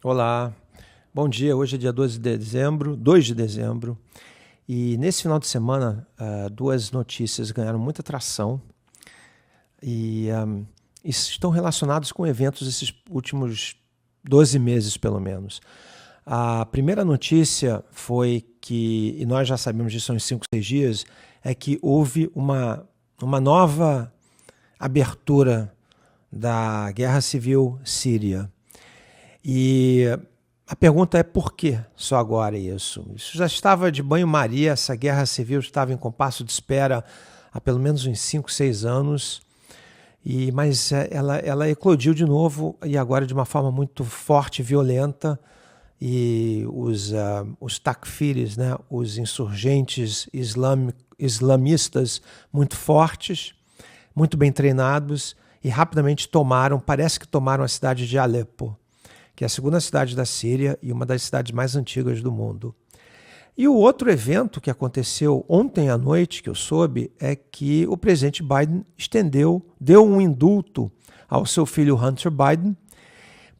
Olá, bom dia. Hoje é dia 2 de dezembro, e nesse final de semana, duas notícias ganharam muita atração e estão relacionadas com eventos desses últimos 12 meses, pelo menos. A primeira notícia foi que, e nós já sabemos disso há uns 5, 6 dias, é que houve uma nova abertura da Guerra Civil Síria. E a pergunta é por que só agora isso? Isso já estava de banho-maria, essa guerra civil estava em compasso de espera há pelo menos uns 5, 6 anos, mas ela eclodiu de novo e agora de uma forma muito forte e violenta, e os takfiris, né, os insurgentes islamistas muito fortes, muito bem treinados, e rapidamente parece que tomaram a cidade de Alepo, que é a segunda cidade da Síria e uma das cidades mais antigas do mundo. E o outro evento que aconteceu ontem à noite, que eu soube, é que o presidente Biden deu um indulto ao seu filho Hunter Biden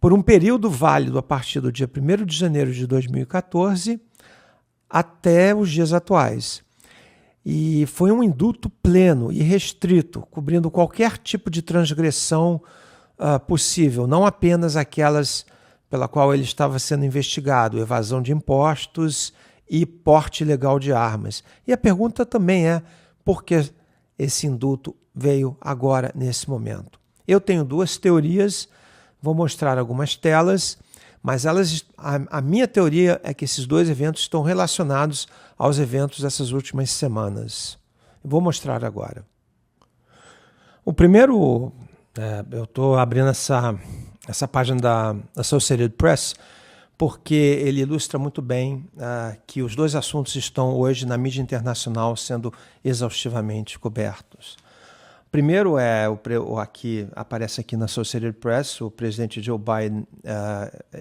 por um período válido a partir do dia 1º de janeiro de 2014 até os dias atuais. E foi um indulto pleno e restrito, cobrindo qualquer tipo de transgressão possível, não apenas aquelas pela qual ele estava sendo investigado, evasão de impostos e porte ilegal de armas. E a pergunta também é, por que esse indulto veio agora, nesse momento? Eu tenho duas teorias, vou mostrar algumas telas, mas a minha teoria é que esses dois eventos estão relacionados aos eventos dessas últimas semanas. Vou mostrar agora. O primeiro, eu estou abrindo essa página da Associated Press, porque ele ilustra muito bem que os dois assuntos estão hoje na mídia internacional sendo exaustivamente cobertos. Primeiro aqui aparece aqui na Associated Press, o presidente Joe Biden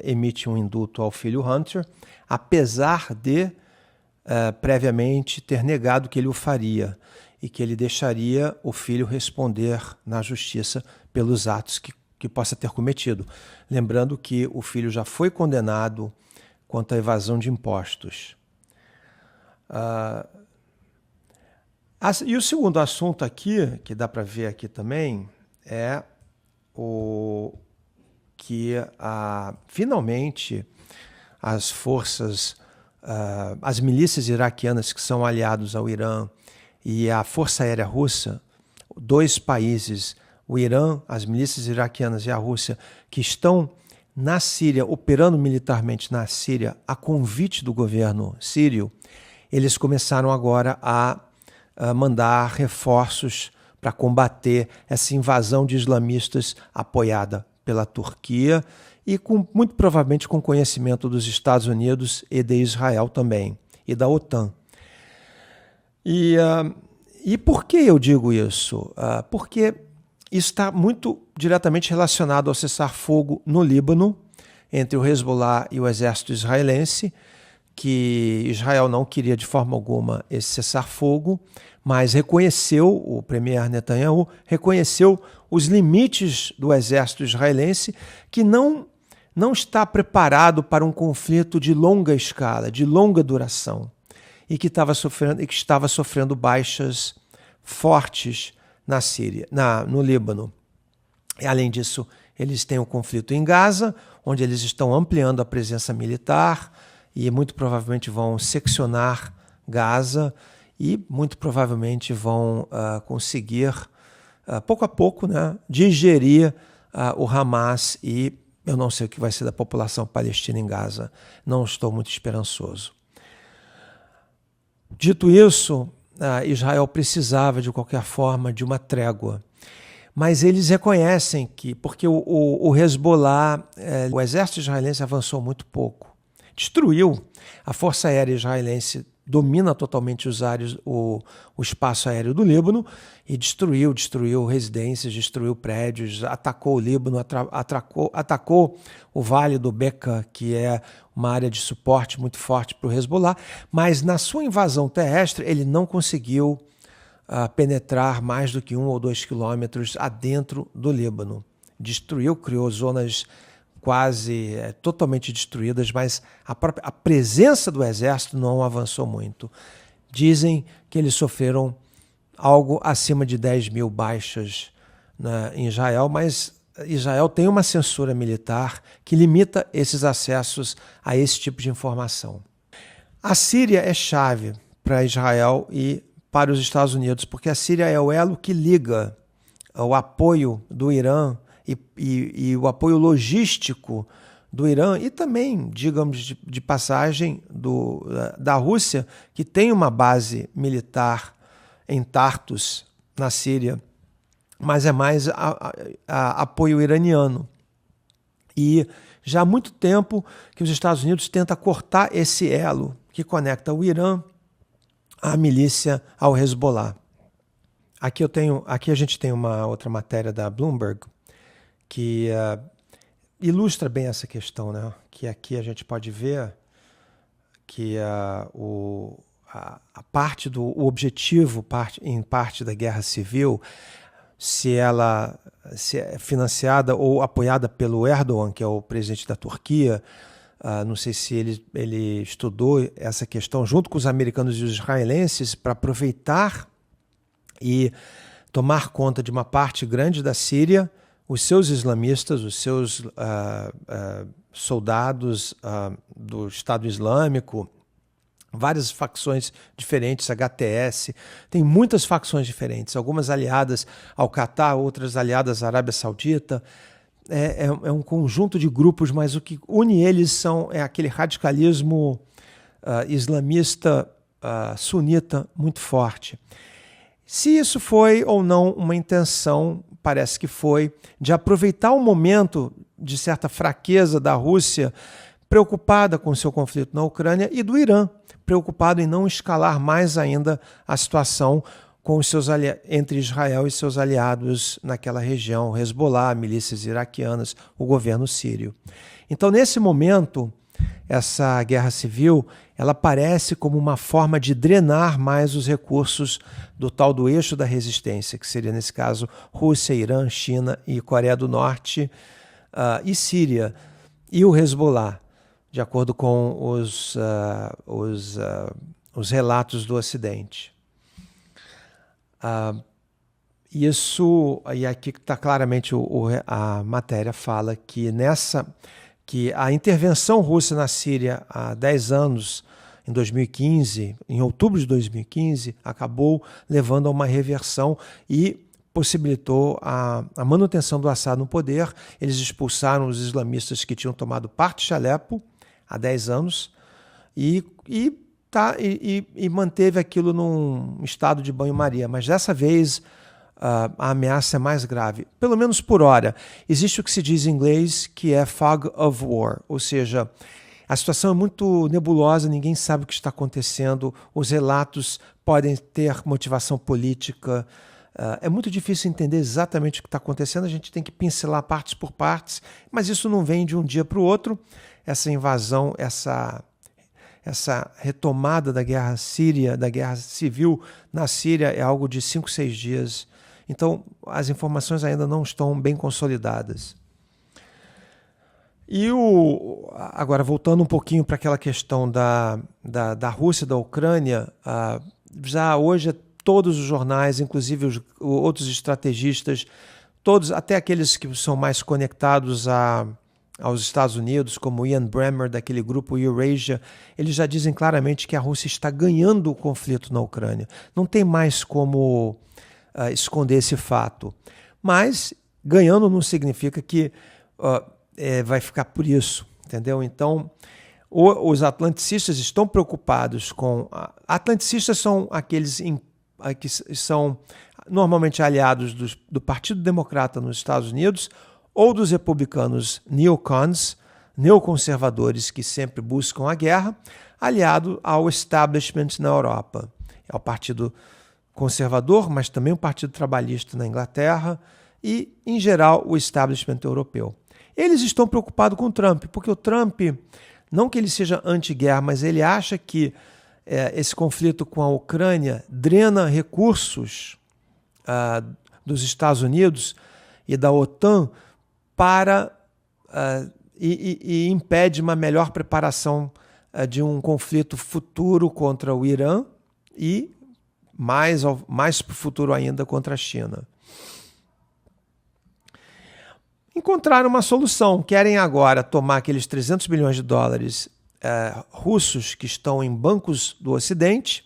emite um indulto ao filho Hunter, apesar de previamente ter negado que ele o faria e que ele deixaria o filho responder na justiça pelos atos que possa ter cometido. Lembrando que o filho já foi condenado quanto à evasão de impostos. E o segundo assunto aqui, que dá para ver aqui também, é o que finalmente as forças, as milícias iraquianas que são aliados ao Irã e a Força Aérea Russa, dois países, o Irã, as milícias iraquianas e a Rússia, que estão na Síria, operando militarmente na Síria, a convite do governo sírio, eles começaram agora a mandar reforços para combater essa invasão de islamistas apoiada pela Turquia e muito provavelmente com conhecimento dos Estados Unidos e de Israel também, e da OTAN. E por que eu digo isso? Porque isso está muito diretamente relacionado ao cessar-fogo no Líbano, entre o Hezbollah e o exército israelense, que Israel não queria de forma alguma esse cessar-fogo, mas o premier Netanyahu reconheceu os limites do exército israelense, que não está preparado para um conflito de longa escala, de longa duração, e que estava sofrendo baixas fortes na Síria, no Líbano. E, além disso, eles têm um conflito em Gaza, onde eles estão ampliando a presença militar e muito provavelmente vão seccionar Gaza e muito provavelmente vão conseguir, pouco a pouco, né, digerir o Hamas, e eu não sei o que vai ser da população palestina em Gaza. Não estou muito esperançoso. Dito isso, Israel precisava, de qualquer forma, de uma trégua. Mas eles reconhecem que, porque o Hezbollah, o exército israelense avançou muito pouco, destruiu. A Força Aérea Israelense domina totalmente o espaço aéreo do Líbano e destruiu residências, destruiu prédios, atacou o Líbano, atacou o Vale do Beqa, que é uma área de suporte muito forte para o Hezbollah, mas na sua invasão terrestre ele não conseguiu penetrar mais do que 1 ou 2 quilômetros adentro do Líbano. Destruiu, criou zonas quase totalmente destruídas, mas a presença do exército não avançou muito. Dizem que eles sofreram algo acima de 10 mil baixas em Israel, mas Israel tem uma censura militar que limita esses acessos a esse tipo de informação. A Síria é chave para Israel e para os Estados Unidos, porque a Síria é o elo que liga o apoio do Irã e o apoio logístico do Irã e também, digamos, de passagem da Rússia, que tem uma base militar em Tartus, na Síria, mas é mais apoio iraniano. E já há muito tempo que os Estados Unidos tentam cortar esse elo que conecta o Irã à milícia, ao Hezbollah. Aqui a gente tem uma outra matéria da Bloomberg que ilustra bem essa questão, né? Que aqui a gente pode ver que o objetivo, em parte da guerra civil, se é financiada ou apoiada pelo Erdogan, que é o presidente da Turquia, não sei se ele estudou essa questão junto com os americanos e os israelenses para aproveitar e tomar conta de uma parte grande da Síria, os seus islamistas, os seus soldados do Estado Islâmico, várias facções diferentes, HTS, tem muitas facções diferentes, algumas aliadas ao Catar, outras aliadas à Arábia Saudita. É um conjunto de grupos, mas o que une eles é aquele radicalismo islamista sunita muito forte. Se isso foi ou não uma intenção, parece que foi, de aproveitar o momento de certa fraqueza da Rússia, preocupada com o seu conflito na Ucrânia, e do Irã, preocupado em não escalar mais ainda a situação com entre Israel e seus aliados naquela região, Hezbollah, milícias iraquianas, o governo sírio. Então, nesse momento, essa guerra civil, ela parece como uma forma de drenar mais os recursos do tal do eixo da resistência, que seria, nesse caso, Rússia, Irã, China e Coreia do Norte e Síria, e o Hezbollah, de acordo com os relatos do Ocidente. E aqui está claramente a matéria fala que a intervenção russa na Síria há 10 anos, em 2015, em outubro de 2015, acabou levando a uma reversão e possibilitou a manutenção do Assad no poder. Eles expulsaram os islamistas que tinham tomado parte de Alepo há 10 anos e manteve aquilo num estado de banho-maria. Mas dessa vez a ameaça é mais grave, pelo menos por hora. Existe o que se diz em inglês que é fog of war, ou seja, a situação é muito nebulosa, ninguém sabe o que está acontecendo, os relatos podem ter motivação política, é muito difícil entender exatamente o que está acontecendo, a gente tem que pincelar partes por partes, mas isso não vem de um dia para o outro. Essa invasão, essa retomada da guerra síria, da guerra civil na Síria é algo de 5, 6 dias. Então, as informações ainda não estão bem consolidadas. E agora, voltando um pouquinho para aquela questão da Rússia e da Ucrânia, já hoje todos os jornais, inclusive os outros estrategistas, todos, até aqueles que são mais conectados aos Estados Unidos, como Ian Bremmer, daquele grupo Eurasia, eles já dizem claramente que a Rússia está ganhando o conflito na Ucrânia. Não tem mais como esconder esse fato. Mas ganhando não significa que vai ficar por isso, entendeu? Então, os atlanticistas estão preocupados com... Atlanticistas são aqueles que são normalmente aliados do Partido Democrata nos Estados Unidos ou dos republicanos neocons, neoconservadores que sempre buscam a guerra, aliado ao establishment na Europa. É o Partido Conservador, mas também o Partido Trabalhista na Inglaterra e, em geral, o establishment europeu. Eles estão preocupados com o Trump, porque o Trump, não que ele seja anti-guerra, mas ele acha que esse conflito com a Ucrânia drena recursos dos Estados Unidos e da OTAN para e impede uma melhor preparação de um conflito futuro contra o Irã e mais para o futuro ainda contra a China. Encontraram uma solução, querem agora tomar aqueles 300 bilhões de dólares russos que estão em bancos do Ocidente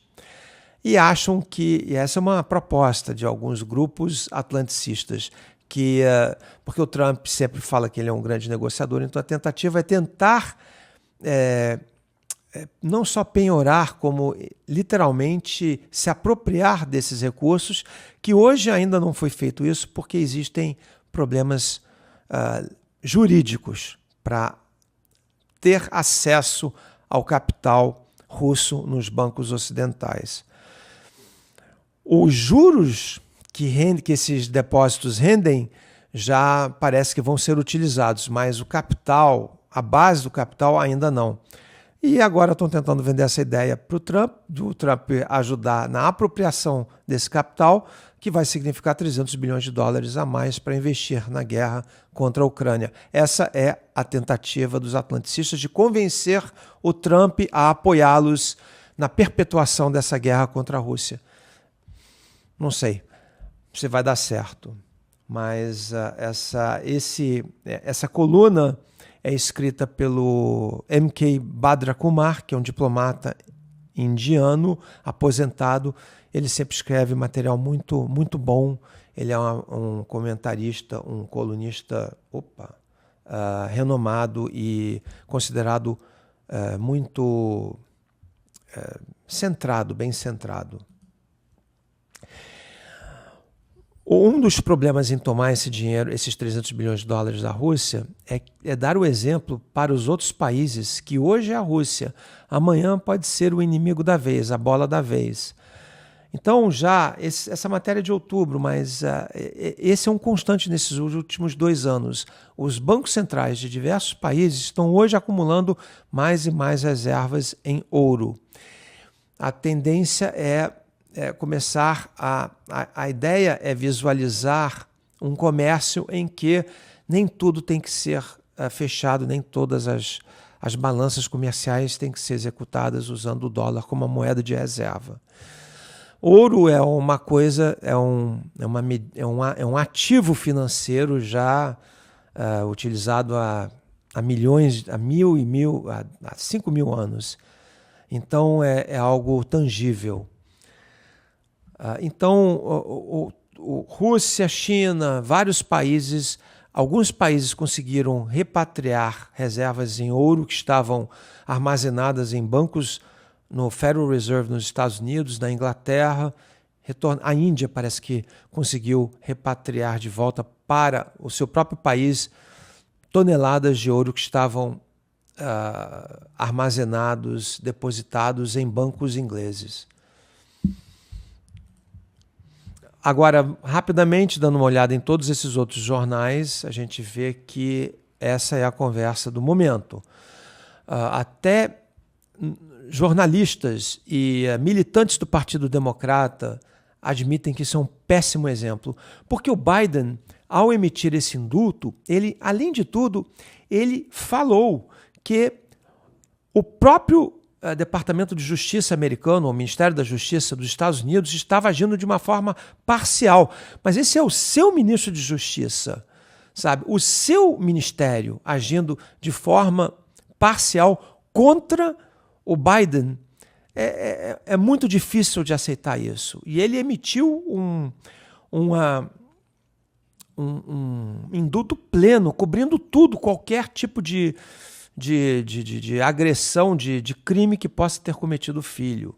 e acham que, e essa é uma proposta de alguns grupos atlanticistas, que, porque o Trump sempre fala que ele é um grande negociador, então a tentativa é tentar não só penhorar, como literalmente se apropriar desses recursos, que hoje ainda não foi feito isso porque existem problemas jurídicos para ter acesso ao capital russo nos bancos ocidentais. Os juros que esses depósitos rendem já parece que vão ser utilizados, mas o capital, a base do capital ainda não. E agora estão tentando vender essa ideia para o Trump, do Trump ajudar na apropriação desse capital, que vai significar 300 bilhões de dólares a mais para investir na guerra contra a Ucrânia. Essa é a tentativa dos atlanticistas de convencer o Trump a apoiá-los na perpetuação dessa guerra contra a Rússia. Não sei se vai dar certo, mas essa coluna é escrita pelo M.K. Bhadra Kumar, que é um diplomata indiano, aposentado. Ele sempre escreve material muito, muito bom. Ele é um comentarista, um colunista renomado e considerado muito centrado, bem centrado. Um dos problemas em tomar esse dinheiro, esses 300 bilhões de dólares da Rússia, é dar o exemplo para os outros países que hoje é a Rússia, amanhã pode ser o inimigo da vez, a bola da vez. Então, essa matéria é de outubro, mas esse é um constante nesses últimos 2 anos. Os bancos centrais de diversos países estão hoje acumulando mais e mais reservas em ouro. A tendência começar a ideia é visualizar um comércio em que nem tudo tem que ser fechado, nem todas as balanças comerciais têm que ser executadas usando o dólar como uma moeda de reserva. Ouro é uma coisa, é um ativo financeiro já utilizado há 5 mil anos. Então é algo tangível. Então, Rússia, China, vários países, alguns países conseguiram repatriar reservas em ouro que estavam armazenadas em bancos no Federal Reserve nos Estados Unidos, na Inglaterra. A Índia parece que conseguiu repatriar de volta para o seu próprio país toneladas de ouro que estavam armazenados, depositados em bancos ingleses. Agora, rapidamente, dando uma olhada em todos esses outros jornais, a gente vê que essa é a conversa do momento. Até jornalistas e militantes do Partido Democrata admitem que isso é um péssimo exemplo, porque o Biden, ao emitir esse indulto, ele, além de tudo, ele falou que o próprio Departamento de Justiça americano, o Ministério da Justiça dos Estados Unidos, estava agindo de uma forma parcial. Mas esse é o seu ministro de Justiça, sabe? O seu ministério agindo de forma parcial contra o Biden. É muito difícil de aceitar isso. E ele emitiu um indulto pleno, cobrindo tudo, qualquer tipo de agressão, de crime que possa ter cometido o filho.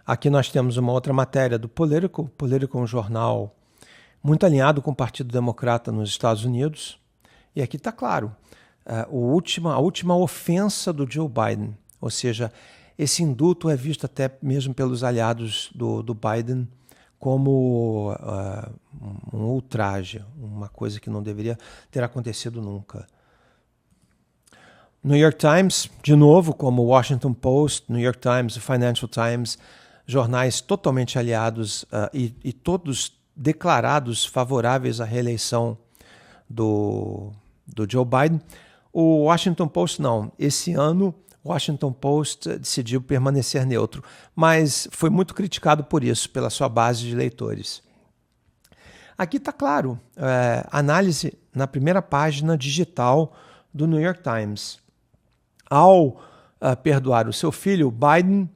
Aqui nós temos uma outra matéria do Politico. Politico é um jornal muito alinhado com o Partido Democrata nos Estados Unidos. E aqui está claro, a última ofensa do Joe Biden, ou seja, esse indulto é visto até mesmo pelos aliados do Biden como um ultraje, uma coisa que não deveria ter acontecido nunca. New York Times, de novo, como o Washington Post, New York Times, o Financial Times, jornais totalmente aliados e todos declarados favoráveis à reeleição do Joe Biden. O Washington Post não. Esse ano, o Washington Post decidiu permanecer neutro, mas foi muito criticado por isso, pela sua base de leitores. Aqui está claro, análise na primeira página digital do New York Times. Ao perdoar o seu filho, Biden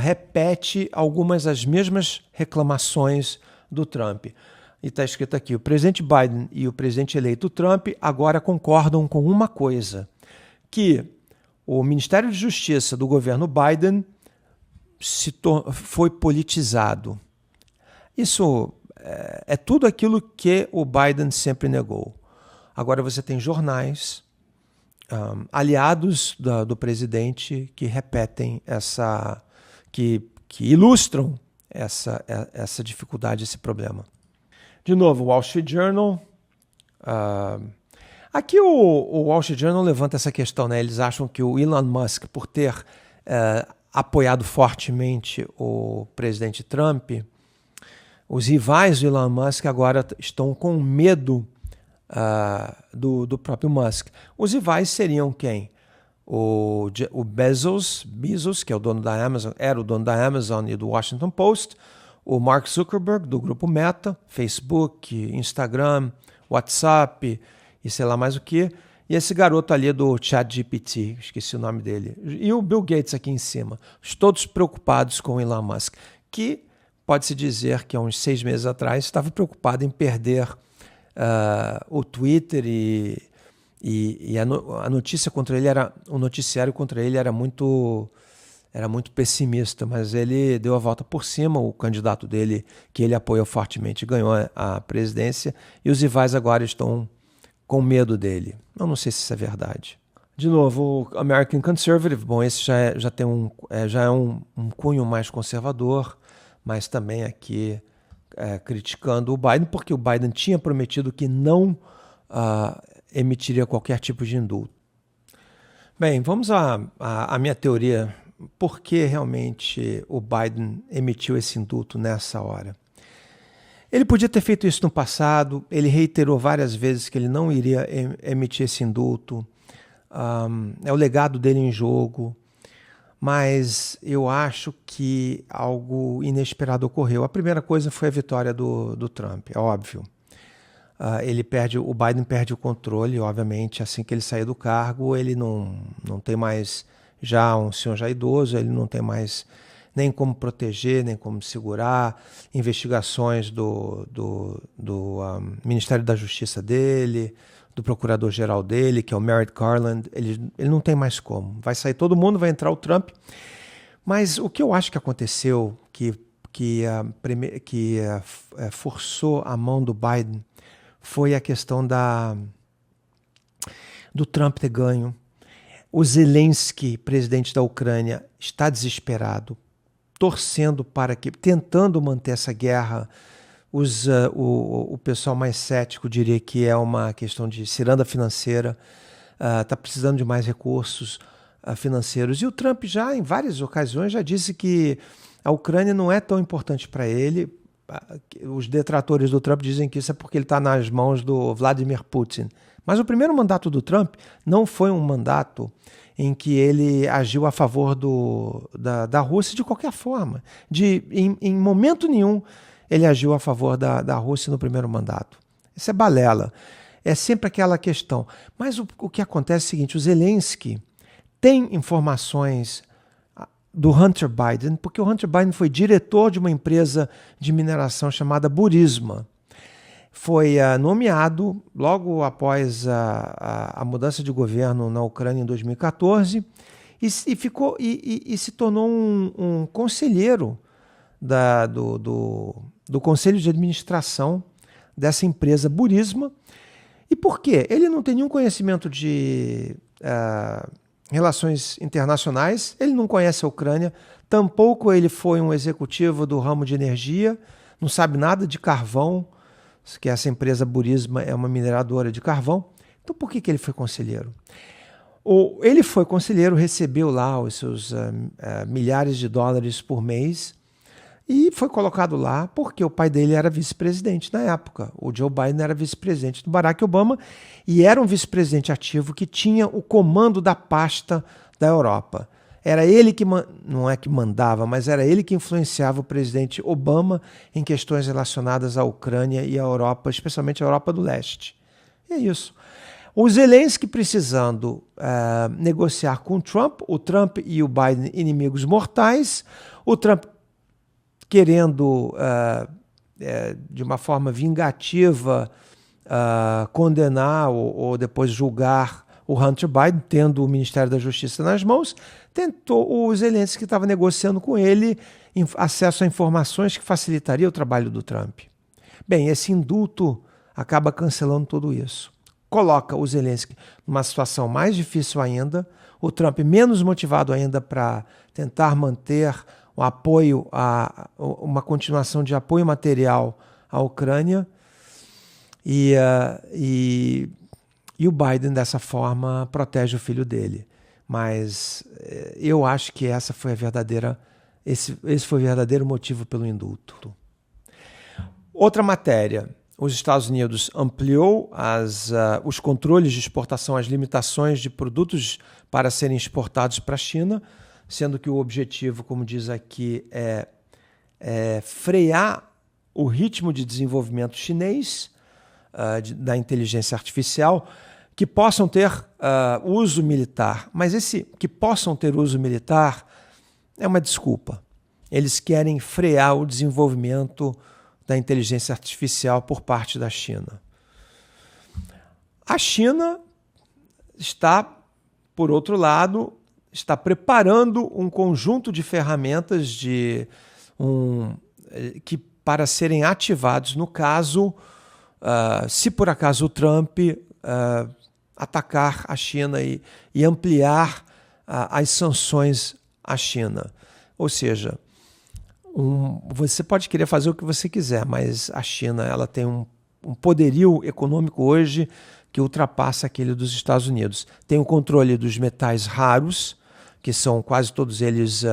repete algumas das mesmas reclamações do Trump. E está escrito aqui, o presidente Biden e o presidente eleito Trump agora concordam com uma coisa, que o Ministério de Justiça do governo Biden foi politizado. Isso é tudo aquilo que o Biden sempre negou. Agora você tem jornais aliados do presidente que repetem que ilustram essa dificuldade, esse problema. De novo, o Wall Street Journal. Aqui o Wall Street Journal levanta essa questão, né? Eles acham que o Elon Musk, por ter apoiado fortemente o presidente Trump, os rivais do Elon Musk agora estão com medo do próprio Musk. Os rivais seriam quem? O Bezos, que é o dono da Amazon, era o dono da Amazon e do Washington Post, o Mark Zuckerberg, do grupo Meta, Facebook, Instagram, WhatsApp e sei lá mais o que, e esse garoto ali do ChatGPT, esqueci o nome dele, e o Bill Gates aqui em cima, todos preocupados com o Elon Musk, que pode-se dizer que há uns 6 meses atrás estava preocupado em perder o Twitter e a notícia contra ele o noticiário contra ele era muito pessimista, mas ele deu a volta por cima, o candidato dele, que ele apoia fortemente, ganhou a presidência, e os rivais agora estão com medo dele. Eu não sei se isso é verdade. De novo, o American Conservative, bom, esse já é um cunho mais conservador, mas também aqui criticando o Biden, porque o Biden tinha prometido que não emitiria qualquer tipo de indulto. Bem, vamos à minha teoria. Por que realmente o Biden emitiu esse indulto nessa hora? Ele podia ter feito isso no passado, ele reiterou várias vezes que ele não iria emitir esse indulto, é o legado dele em jogo, mas eu acho que algo inesperado ocorreu. A primeira coisa foi a vitória do Trump, é óbvio. O Biden perde o controle, obviamente, assim que ele sair do cargo, ele não tem mais, já um senhor já idoso, ele não tem mais nem como proteger, nem como segurar, investigações do Ministério da Justiça dele, do procurador-geral dele, que é o Merrick Garland, ele não tem mais como. Vai sair todo mundo, vai entrar o Trump. Mas o que eu acho que aconteceu, que forçou a mão do Biden, foi a questão do Trump ter ganho. O Zelensky, presidente da Ucrânia, está desesperado, torcendo tentando manter essa guerra. O pessoal mais cético diria que é uma questão de ciranda financeira, está precisando de mais recursos financeiros. E o Trump já, em várias ocasiões, já disse que a Ucrânia não é tão importante para ele. Os detratores do Trump dizem que isso é porque ele está nas mãos do Vladimir Putin. Mas o primeiro mandato do Trump não foi um mandato em que ele agiu a favor da Rússia de qualquer forma. Em momento nenhum ele agiu a favor da Rússia no primeiro mandato. Isso é balela. É sempre aquela questão. Mas o que acontece é o seguinte, o Zelensky tem informações do Hunter Biden, porque o Hunter Biden foi diretor de uma empresa de mineração chamada Burisma. Foi nomeado logo após a mudança de governo na Ucrânia em 2014 e se tornou um conselheiro do conselho de administração dessa empresa Burisma. E por quê? Ele não tem nenhum conhecimento de relações internacionais, ele não conhece a Ucrânia, tampouco ele foi um executivo do ramo de energia, não sabe nada de carvão, que essa empresa Burisma é uma mineradora de carvão. Então por que ele foi conselheiro? Ele foi conselheiro, recebeu lá os seus milhares de dólares por mês E foi colocado lá porque o pai dele era vice-presidente na época. O Joe Biden era vice-presidente do Barack Obama e era um vice-presidente ativo que tinha o comando da pasta da Europa. Era ele que, não é que mandava, mas era ele que influenciava o presidente Obama em questões relacionadas à Ucrânia e à Europa, especialmente à Europa do Leste. E é isso. O Zelensky precisando negociar com o Trump e o Biden inimigos mortais, o Trump querendo, de uma forma vingativa, condenar ou depois julgar o Hunter Biden, tendo o Ministério da Justiça nas mãos, o Zelensky que estava negociando com ele acesso a informações que facilitaria o trabalho do Trump. Bem, esse indulto acaba cancelando tudo isso. Coloca o Zelensky numa situação mais difícil ainda, o Trump menos motivado ainda para tentar manter o apoio, uma continuação de apoio material à Ucrânia, e o Biden, dessa forma, protege o filho dele. Mas eu acho que esse foi o verdadeiro motivo pelo indulto. Outra matéria. Os Estados Unidos ampliou os controles de exportação, as limitações de produtos para serem exportados para a China, sendo que o objetivo, como diz aqui, é frear o ritmo de desenvolvimento chinês da inteligência artificial, que possam ter uso militar. Mas esse que possam ter uso militar é uma desculpa. Eles querem frear o desenvolvimento da inteligência artificial por parte da China. A China está, por outro lado, está preparando um conjunto de ferramentas para serem ativados no caso, se por acaso o Trump atacar a China e ampliar as sanções à China. Ou seja, você pode querer fazer o que você quiser, mas a China ela tem um poderio econômico hoje que ultrapassa aquele dos Estados Unidos. Tem o controle dos metais raros, que são quase todos eles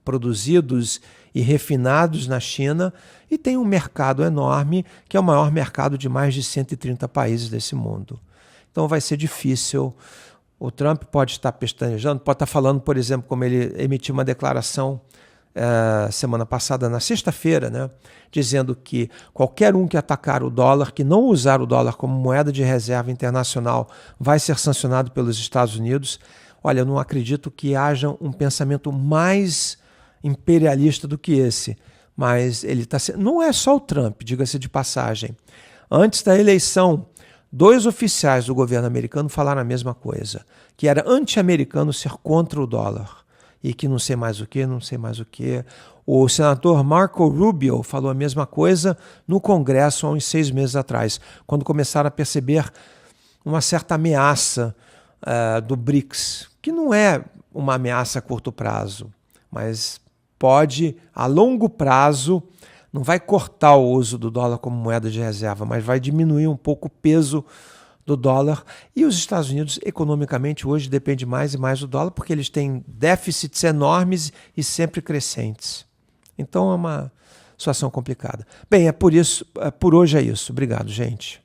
produzidos e refinados na China, e tem um mercado enorme, que é o maior mercado de mais de 130 países desse mundo. Então vai ser difícil. O Trump pode estar pestanejando, pode estar falando, por exemplo, como ele emitiu uma declaração semana passada, na sexta-feira, né, dizendo que qualquer um que atacar o dólar, que não usar o dólar como moeda de reserva internacional, vai ser sancionado pelos Estados Unidos. Olha, eu não acredito que haja um pensamento mais imperialista do que esse, mas ele está sendo... Não é só o Trump, diga-se de passagem. Antes da eleição, 2 oficiais do governo americano falaram a mesma coisa, que era anti-americano ser contra o dólar. E que não sei mais o que. O senador Marco Rubio falou a mesma coisa no Congresso há uns 6 meses atrás, quando começaram a perceber uma certa ameaça do BRICS, que não é uma ameaça a curto prazo, mas pode, a longo prazo, não vai cortar o uso do dólar como moeda de reserva, mas vai diminuir um pouco o peso do dólar. E os Estados Unidos, economicamente, hoje depende mais e mais do dólar, porque eles têm déficits enormes e sempre crescentes. Então é uma situação complicada. Bem, por hoje é isso. Obrigado, gente.